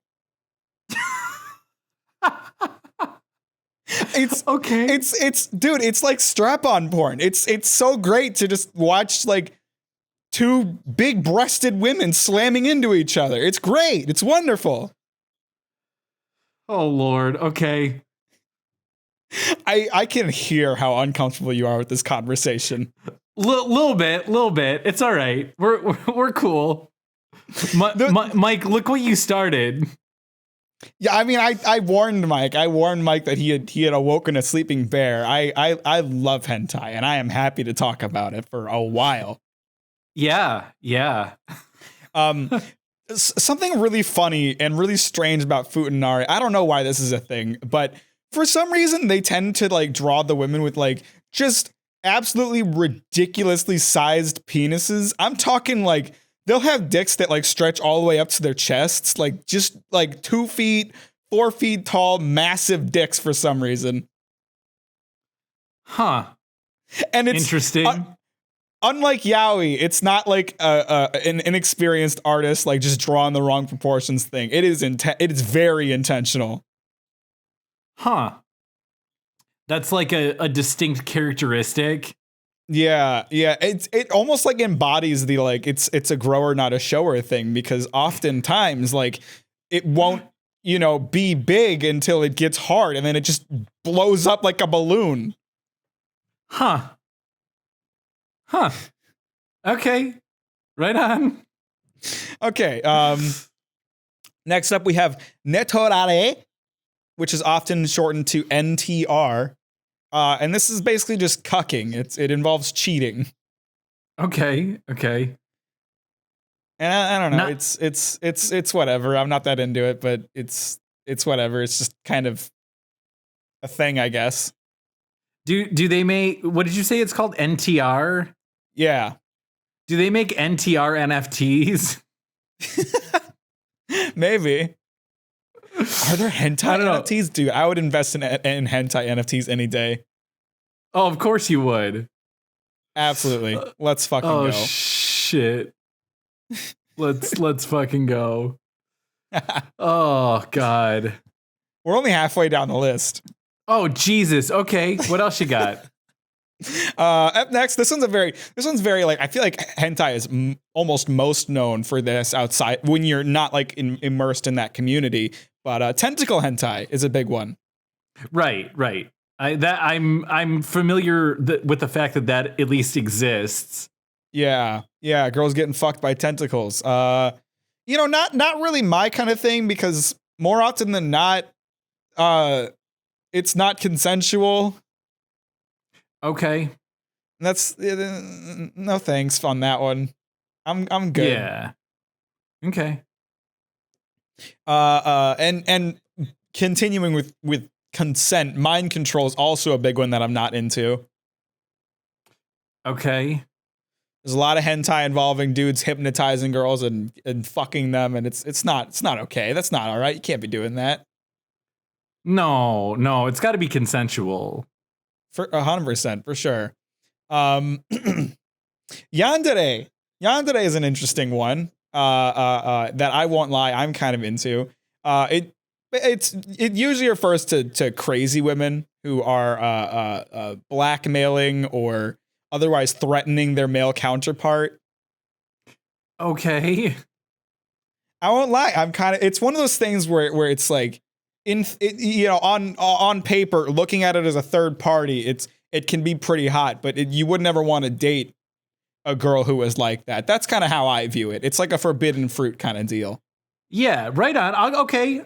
It's okay. It's dude, it's like strap-on porn. It's so great to just watch like two big-breasted women slamming into each other. It's great. It's wonderful. Oh Lord. Okay. I can hear how uncomfortable you are with this conversation. Little bit. It's all right. We're cool. Mike, look what you started. Yeah, I mean, I warned Mike. I warned Mike that he had awoken a sleeping bear. I love hentai, and I am happy to talk about it for a while. Yeah. Something really funny and really strange about futanari. I don't know why this is a thing, but for some reason they tend to like draw the women with like just absolutely ridiculously sized penises. I'm talking like they'll have dicks that like stretch all the way up to their chests, like just like 2 feet, 4 feet tall, massive dicks for some reason. Huh. And it's interesting. Unlike yaoi, it's not like an inexperienced artist like just drawing the wrong proportions thing. It is very intentional. Huh. That's like a distinct characteristic. Yeah. It almost like embodies the like it's a grower not a shower thing, because oftentimes like it won't, be big until it gets hard and then it just blows up like a balloon. Huh. Okay. Right on. Okay. Next up we have netorare, which is often shortened to NTR. And this is basically just cucking. It involves cheating. Okay. And I don't know. It's whatever. I'm not that into it, but it's whatever. It's just kind of a thing, I guess. Do they make, what did you say it's called? NTR? Yeah. Do they make NTR NFTs? Maybe. Are there hentai NFTs? Dude, I would invest in hentai NFTs any day. Oh, of course you would. Absolutely. Let's fucking go. Oh shit. Let's fucking go. Oh God. We're only halfway down the list. Oh Jesus. Okay. What else you got? Up next, this one's very like, I feel like hentai is almost most known for this outside when you're not like immersed in that community. But tentacle hentai is a big one. Right. I'm familiar with the fact that at least exists. Yeah, girls getting fucked by tentacles. Not really my kind of thing, because more often than not, it's not consensual. Okay. That's no thanks on that one. I'm good. Yeah. Okay. And continuing with consent, mind control is also a big one that I'm not into. Okay. There's a lot of hentai involving dudes hypnotizing girls and fucking them, and it's not okay. That's not all right. You can't be doing that. No, it's got to be consensual. For 100%, for sure. Yandere. Yandere is an interesting one. That I won't lie, I'm kind of into. It usually refers to crazy women who are blackmailing or otherwise threatening their male counterpart. Okay. I won't lie, it's one of those things where it's like on paper, looking at it as a third party, it can be pretty hot, but you would never want to date a girl who was like that. That's kind of how I view it. It's like a forbidden fruit kind of deal. Yeah, right on. Okay.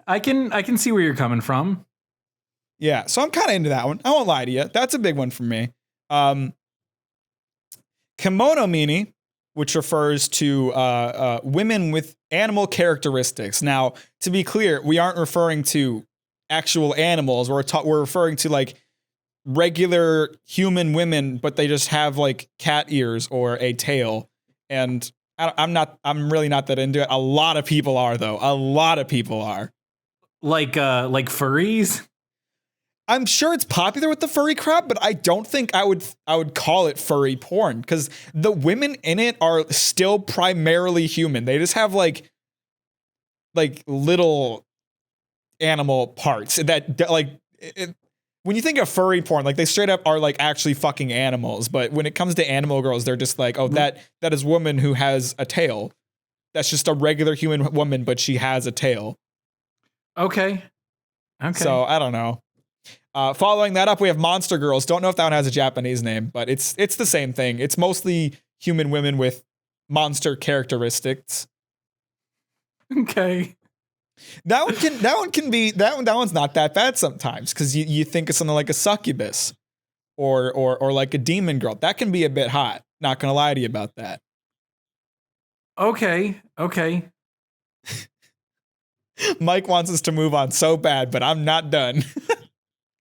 I can see where you're coming from. Yeah, so I'm kind of into that one. I won't lie to you. That's a big one for me. Kimono mini, which refers to women with animal characteristics. Now, to be clear, we aren't referring to actual animals. We're referring to like regular human women, but they just have like cat ears or a tail. And I'm really not that into it. A lot of people are, though. A lot of people are. Like furries? I'm sure it's popular with the furry crowd, but I don't think I would call it furry porn, because the women in it are still primarily human. They just have like little animal parts that like when you think of furry porn, like they straight up are like actually fucking animals. But when it comes to animal girls, they're just like, oh, that is woman who has a tail. That's just a regular human woman, but she has a tail. Okay. So I don't know. Following that up, we have monster girls. Don't know if that one has a Japanese name, but it's the same thing. It's mostly human women with monster characteristics. Okay. That one's not that bad sometimes, because you think of something like a succubus or like a demon girl. That can be a bit hot. Not gonna lie to you about that. Okay. Mike wants us to move on so bad, but I'm not done.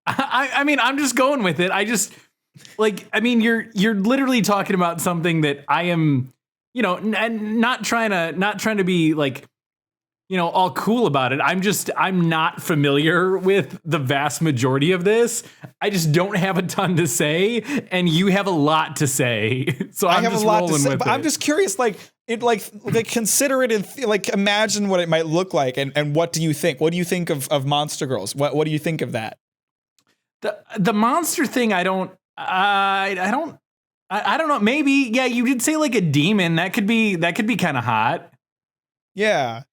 I mean, I'm just going with it. I just you're literally talking about something that I am, not trying to be like, all cool about it. I'm not familiar with the vast majority of this. I just don't have a ton to say, and you have a lot to say. So I have a lot to say, but I'm just curious, like consider it and like imagine what it might look like, and what do you think? What do you think of Monster Girls? What do you think of that? The monster thing, I don't know. Maybe, yeah, you did say like a demon. That could be kind of hot. Yeah.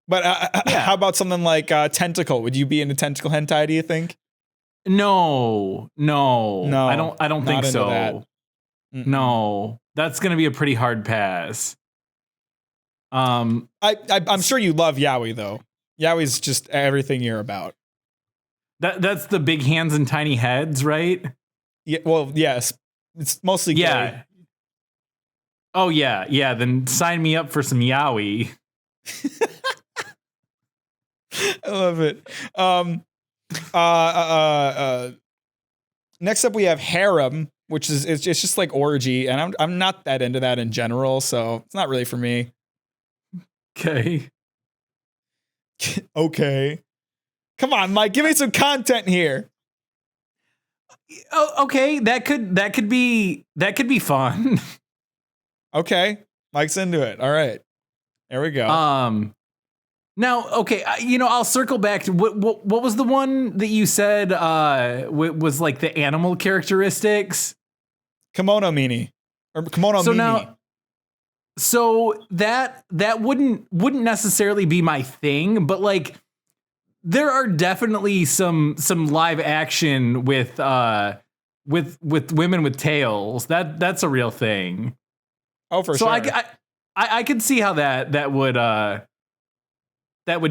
But how about something like tentacle? Would you be into tentacle hentai, do you think? No. I don't think so. That. No. That's going to be a pretty hard pass. I'm sure you love yaoi though. Yaoi's just everything you're about. That's the big hands and tiny heads, right? Yeah, well, yes. It's mostly gay. Yeah. Oh yeah, then sign me up for some yaoi. I love it. Next up we have harem, which is it's just like orgy, and I'm not that into that in general, so it's not really for me. Okay. Okay. Come on, Mike, give me some content here. Oh, okay, that could be fun. Okay, Mike's into it. All right, there we go. Now, okay, I'll circle back to what was the one that you said was like the animal characteristics? Kimono mini or kimono mini. Now, so that wouldn't necessarily be my thing, but like there are definitely some live action with women with tails. That's a real thing. Oh, for sure. So I could see how that would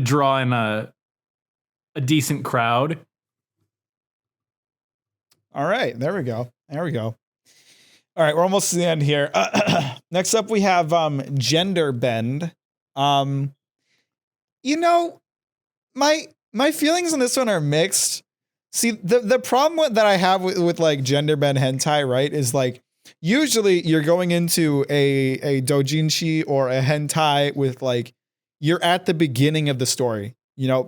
draw in a decent crowd. All right, there we go. All right, we're almost to the end here. Next up, we have gender bend. My feelings on this one are mixed. See, the problem that I have with like gender bend hentai, right, is like usually you're going into a doujinshi or a hentai with like you're at the beginning of the story.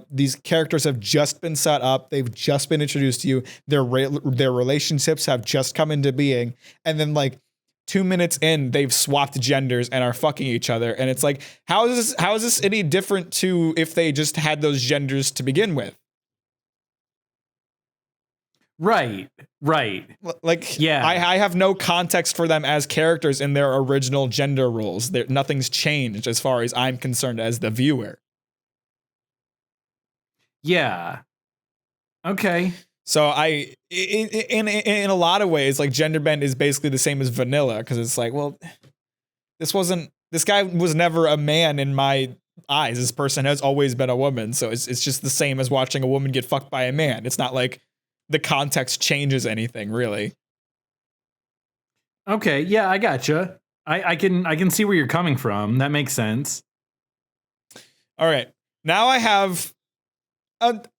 These characters have just been set up. They've just been introduced to you. Their relationships have just come into being. And then like 2 minutes in, they've swapped genders and are fucking each other. And it's like, how is this any different to if they just had those genders to begin with? Right. Like, yeah, I have no context for them as characters in their original gender roles. Nothing's changed as far as I'm concerned as the viewer. Yeah. Okay. So in a lot of ways, like, gender bend is basically the same as vanilla, because it's like, well, this guy was never a man in my eyes. This person has always been a woman. So it's just the same as watching a woman get fucked by a man. It's not like the context changes anything, really. Okay, yeah, I gotcha. I can see where you're coming from. That makes sense. All right. Now I have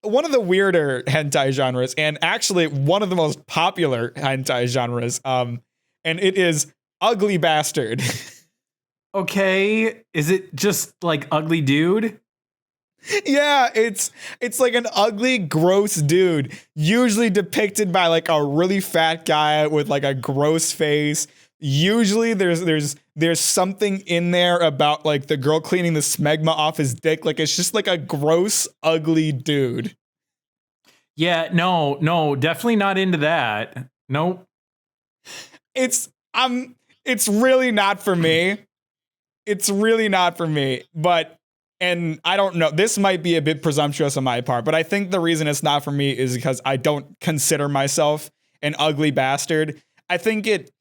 one of the weirder hentai genres, and actually one of the most popular hentai genres, and it is ugly bastard. Okay, is it just like ugly dude? Yeah, it's like an ugly, gross dude, usually depicted by like a really fat guy with like a gross face. Usually there's something in there about like the girl cleaning the smegma off his dick. Like, it's just like a gross, ugly dude. Yeah, no, definitely not into that. Nope. It's really not for me. It's really not for me. But, and I don't know, this might be a bit presumptuous on my part, but I think the reason it's not for me is because I don't consider myself an ugly bastard. I think it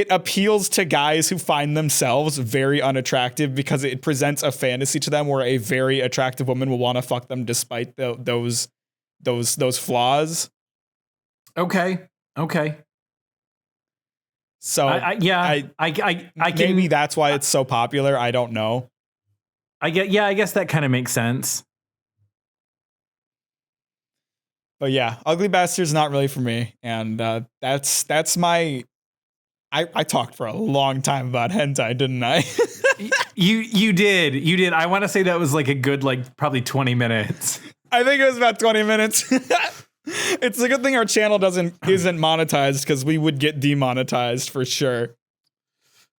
appeals to guys who find themselves very unattractive because it presents a fantasy to them where a very attractive woman will want to fuck them despite those flaws. Okay. So I can, maybe that's why it's so popular. I don't know. I guess that kind of makes sense. But yeah, ugly bastard's not really for me, and that's my. I talked for a long time about hentai, didn't I? You did. I want to say that was like a good, like, probably 20 minutes. I think it was about 20 minutes. It's a good thing our channel isn't monetized, because we would get demonetized for sure.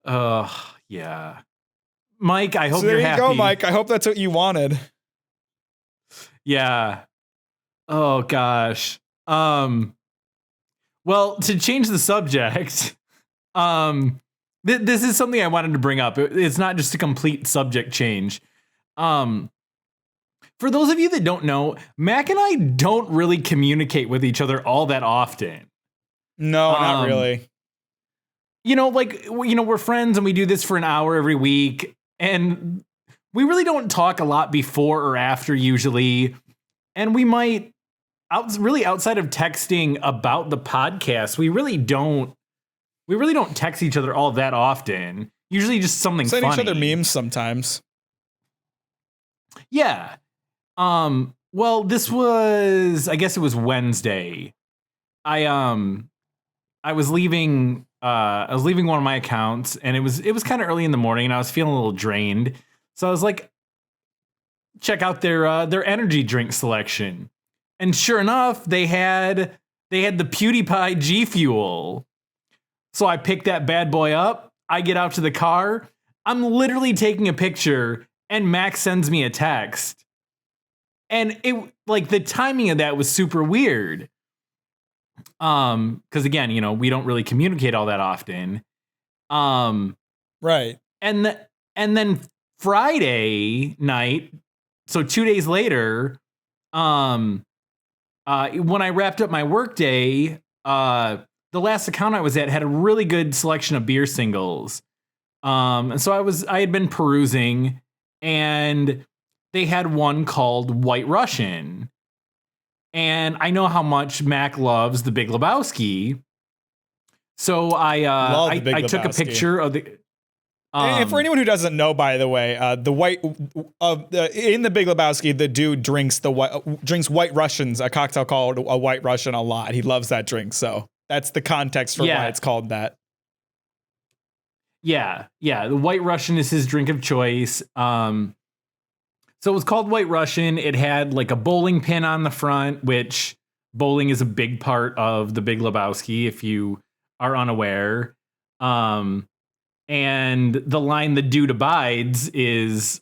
Yeah. Mike, I hope so there you're you happy. go, Mike. I hope that's what you wanted. Yeah. Oh gosh. Well, to change the subject, this is something I wanted to bring up. It's not just a complete subject change. For those of you that don't know, Mack and I don't really communicate with each other all that often. No, not really. We're friends and we do this for an hour every week, and we really don't talk a lot before or after usually. And we might outside of texting about the podcast, we really don't text each other all that often. Usually just something Send funny. each other memes sometimes. Yeah. Well, this was, I guess it was Wednesday. I was leaving one of my accounts, and it was kind of early in the morning, and I was feeling a little drained. So I was like, check out their energy drink selection. And sure enough, they had the PewDiePie G Fuel. So I picked that bad boy up. I get out to the car. I'm literally taking a picture, and Max sends me a text. And it, like, the timing of that was super weird. Because again, we don't really communicate all that often. Right. And then Friday night, so 2 days later, when I wrapped up my workday, the last account I was at had a really good selection of beer singles. And so I had been perusing, and they had one called White Russian. And I know how much Mac loves The Big Lebowski. So I took a picture of the. And for anyone who doesn't know, by the way, in The Big Lebowski, the dude drinks White Russians, a cocktail called a White Russian, a lot. He loves that drink, so that's the context for why it's called that. Yeah, the White Russian is his drink of choice. So it was called White Russian. It had like a bowling pin on the front, which bowling is a big part of The Big Lebowski, if you are unaware. And the line "the dude abides" is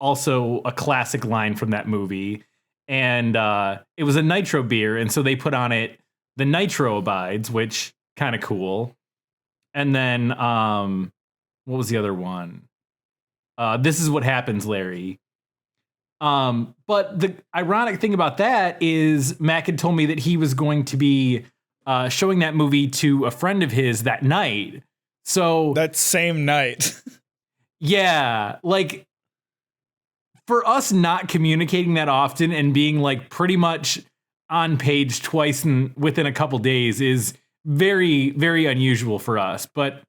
also a classic line from that movie. And it was a nitro beer, and so they put on it "the nitro abides," which kind of cool. And then what was the other one? "This is what happens, Larry." But the ironic thing about that is Mack had told me that he was going to be showing that movie to a friend of his that night. So that same night. Yeah, like for us not communicating that often and being like pretty much on page twice within a couple days is very, very unusual for us, but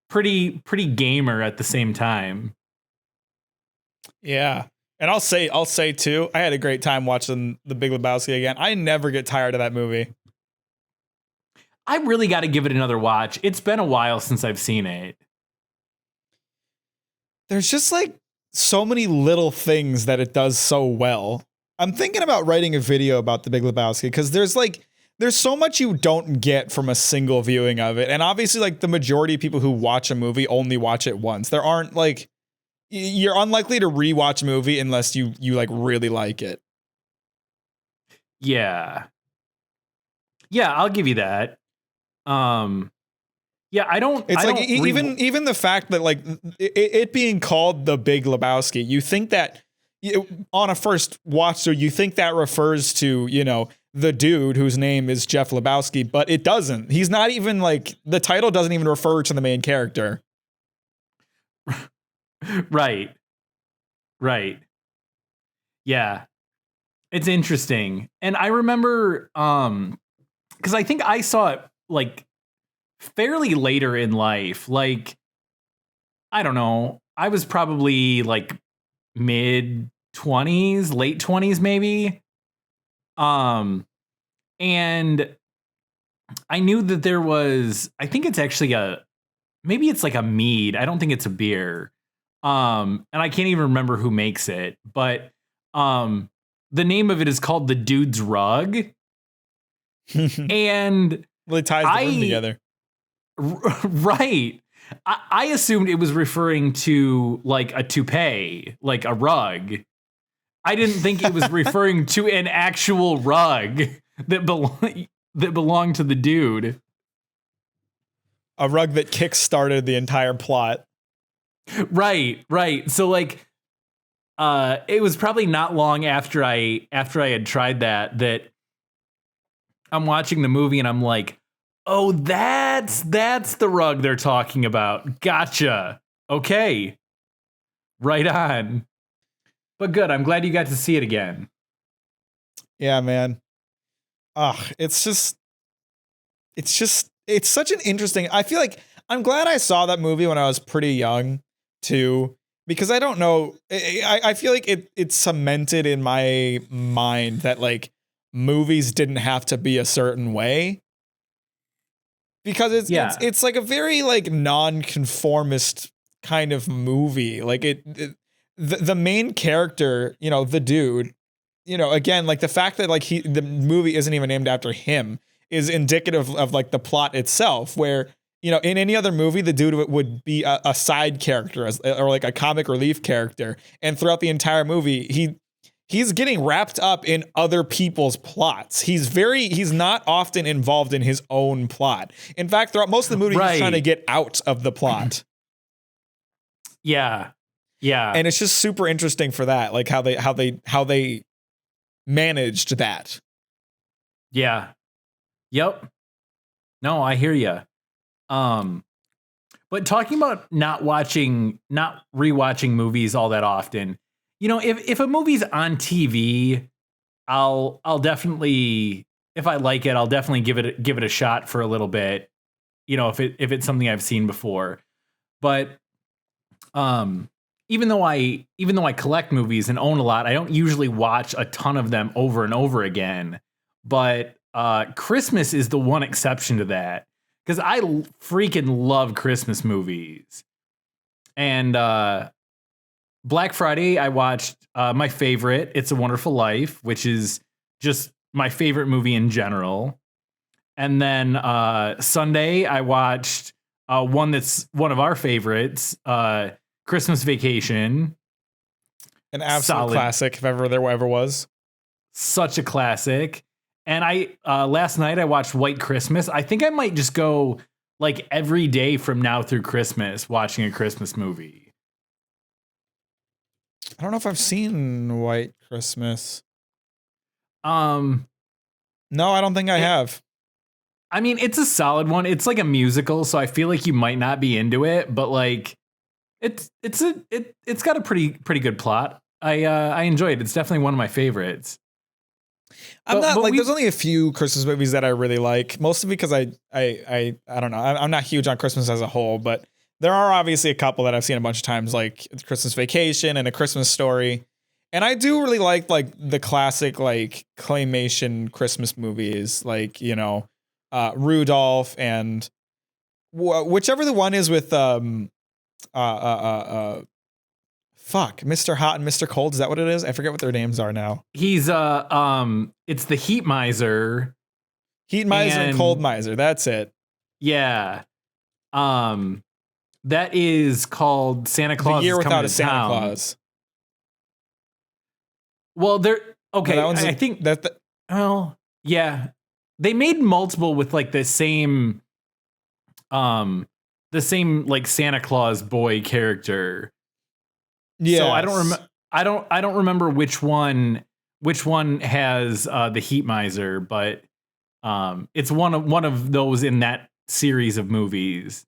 pretty gamer at the same time. Yeah. And I'll say too, I had a great time watching The Big Lebowski again. I never get tired of that movie. I really got to give it another watch. It's been a while since I've seen it. There's just like so many little things that it does so well. I'm thinking about writing a video about The Big Lebowski because there's so much you don't get from a single viewing of it. And obviously like the majority of people who watch a movie only watch it once. There aren't like, you're unlikely to rewatch a movie unless you like really like it. Yeah. Yeah, I'll give you that. Yeah, I don't. It's I like don't even the fact that like it being called The Big Lebowski, you think that on a first watch, so you think that refers to, you know, the dude whose name is Jeff Lebowski, but it doesn't. He's not even like, the title doesn't even refer to the main character. Right. Yeah. It's interesting. And I remember because I think I saw it like fairly later in life. Like, I don't know. I was probably like mid 20s, late 20s maybe. And I knew that there was, I think it's actually maybe it's like a mead. I don't think it's a beer. And I can't even remember who makes it, but the name of it is called The Dude's Rug. And really ties the room together. Right. I assumed it was referring to like a toupee, like a rug. I didn't think it was referring to an actual rug that belonged to the dude. A rug that kick-started the entire plot. Right. So like it was probably not long after I had tried that I'm watching the movie and I'm like, "Oh, that's the rug they're talking about. Gotcha. Okay. Right on." But good. I'm glad you got to see it again. Yeah, man. It's such an interesting, I feel like I'm glad I saw that movie when I was pretty young too, because I don't know, I feel like it's cemented in my mind that like movies didn't have to be a certain way. Because it's like a very like non-conformist kind of movie. Like the main character, you know, the dude, you know, again, like the fact that like the movie isn't even named after him is indicative of like the plot itself, where, you know, in any other movie, the dude would be a side character or like a comic relief character. And throughout the entire movie, he's getting wrapped up in other people's plots. He's not often involved in his own plot. In fact, throughout most of the movie, he's trying to get out of the plot. Yeah. And it's just super interesting for that, like how they managed that. Yeah. Yep. No, I hear you. But talking about not rewatching movies all that often, you know, if a movie's on TV, I'll definitely, if I like it, I'll definitely give it a shot for a little bit, you know, if it's something I've seen before. But even though I collect movies and own a lot, I don't usually watch a ton of them over and over again. But Christmas is the one exception to that, because I freaking love Christmas movies. And Black Friday, I watched my favorite, It's a Wonderful Life, which is just my favorite movie in general. And then Sunday, I watched one that's one of our favorites, Christmas Vacation. An absolute Solid. classic, if ever there ever was. Such a classic. And I last night I watched White Christmas. I think I might just go like every day from now through Christmas watching a Christmas movie. I don't know if I've seen White Christmas. No, I don't think I have. I mean, it's a solid one. It's like a musical, so I feel like you might not be into it, but like it's got a pretty good plot. I enjoy it. It's definitely one of my favorites. There's only a few Christmas movies that I really like, mostly because I don't know. I'm not huge on Christmas as a whole, but there are obviously a couple that I've seen a bunch of times, like Christmas Vacation and A Christmas Story. And I do really like the classic like claymation Christmas movies, like, you know, Rudolph and whichever the one is with Mr. Hot and Mr. Cold. Is that what it is? I forget what their names are now. He's it's the Heat Miser. Heat Miser and Cold Miser. That's it. Yeah. That is called Santa Claus. The Year is Without Coming a to Santa Town. Claus. Well, they're okay. No, I think that. Well, yeah, they made multiple with like the same like Santa Claus boy character. Yeah. So I don't remember which one has the Heat Miser, but it's one of those in that series of movies.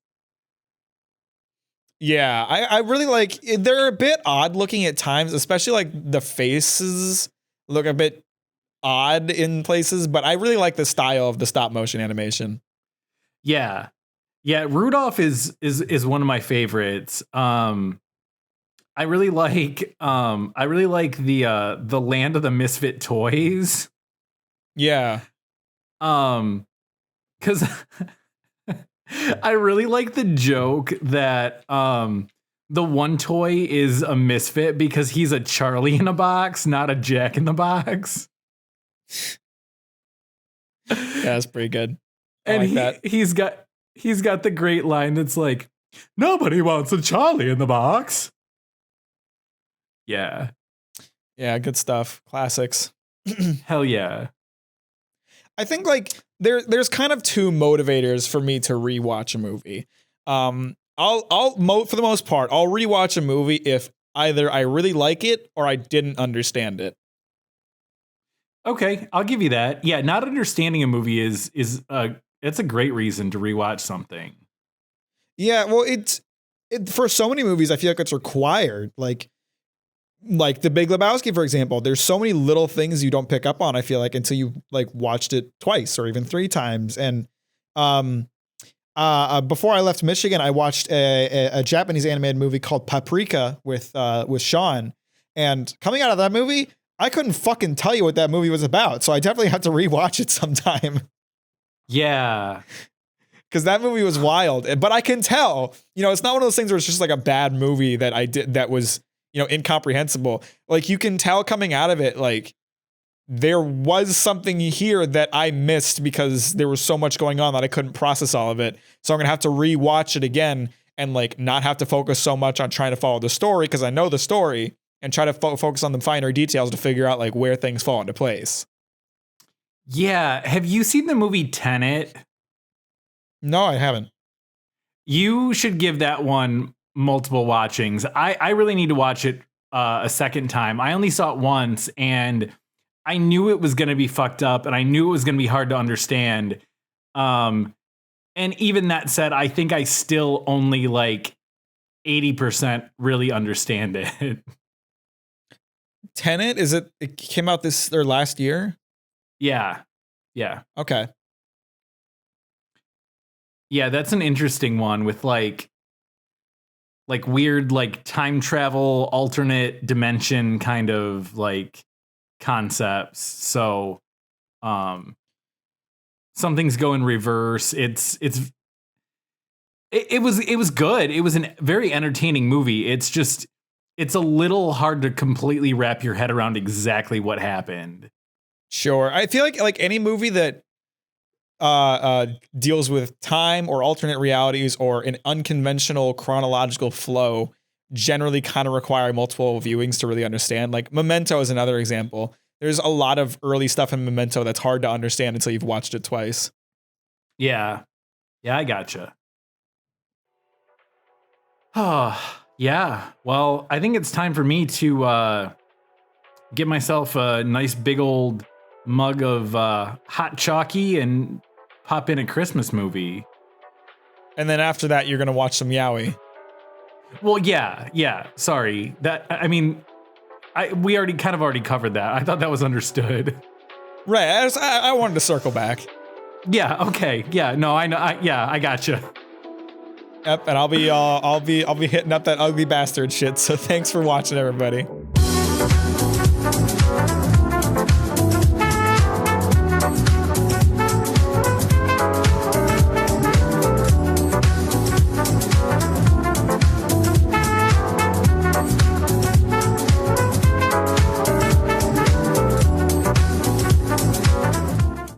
Yeah, I really like. They're a bit odd looking at times, especially like the faces look a bit odd in places, but I really like the style of the stop motion animation. Yeah. Rudolph is one of my favorites. I really like the Land of the Misfit Toys. Yeah. Cause I really like the joke that the one toy is a misfit because he's a Charlie in a box, not a Jack in the Box. Yeah, that's pretty good. And he's got the great line that's like, nobody wants a Charlie in the box. Yeah. Yeah, good stuff. Classics. Hell yeah. I think like there's kind of two motivators for me to rewatch a movie. For the most part, I'll rewatch a movie if either I really like it or I didn't understand it. Okay, I'll give you that. Yeah, not understanding a movie it's a great reason to rewatch something. Yeah, well, it for so many movies I feel like it's required. Like The Big Lebowski, for example, there's so many little things you don't pick up on, I feel like, until you like watched it twice or even three times. And before I left Michigan, I watched a Japanese animated movie called Paprika with Sean. And coming out of that movie, I couldn't fucking tell you what that movie was about. So I definitely have to rewatch it sometime. Yeah. Because that movie was wild. But I can tell, you know, it's not one of those things where it's just like a bad movie that I did that was, you know, incomprehensible. Like you can tell coming out of it, like there was something here that I missed because there was so much going on that I couldn't process all of it. So I'm going to have to rewatch it again and like not have to focus so much on trying to follow the story because I know the story and try to focus on the finer details to figure out like where things fall into place. Yeah. Have you seen the movie Tenet? No, I haven't. You should give that one multiple watchings. I really need to watch it a second time. I only saw it once and I knew it was going to be fucked up and I knew it was going to be hard to understand. And even that said, I think I still only like 80% really understand it. Tenet, it came out last year? Yeah. Yeah. Okay. Yeah, that's an interesting one with like weird like time travel, alternate dimension kind of like concepts. So some things go in reverse. It was good. It was a very entertaining movie. It's a little hard to completely wrap your head around exactly what happened. Sure. I feel like any movie that deals with time or alternate realities or an unconventional chronological flow generally kind of require multiple viewings to really understand. Like Memento is another example. There's a lot of early stuff in Memento that's hard to understand until you've watched it twice. Yeah. Yeah, I gotcha. Oh, yeah. Well, I think it's time for me to get myself a nice big old mug of hot chalky and pop in a Christmas movie. And then after that, you're going to watch some yaoi. Well, yeah. Sorry. We already covered that. I thought that was understood. Right. I wanted to circle back. Yeah. Okay. Yeah. No. I know. I gotcha. Yep. And I'll be hitting up that ugly bastard shit. So thanks for watching, everybody.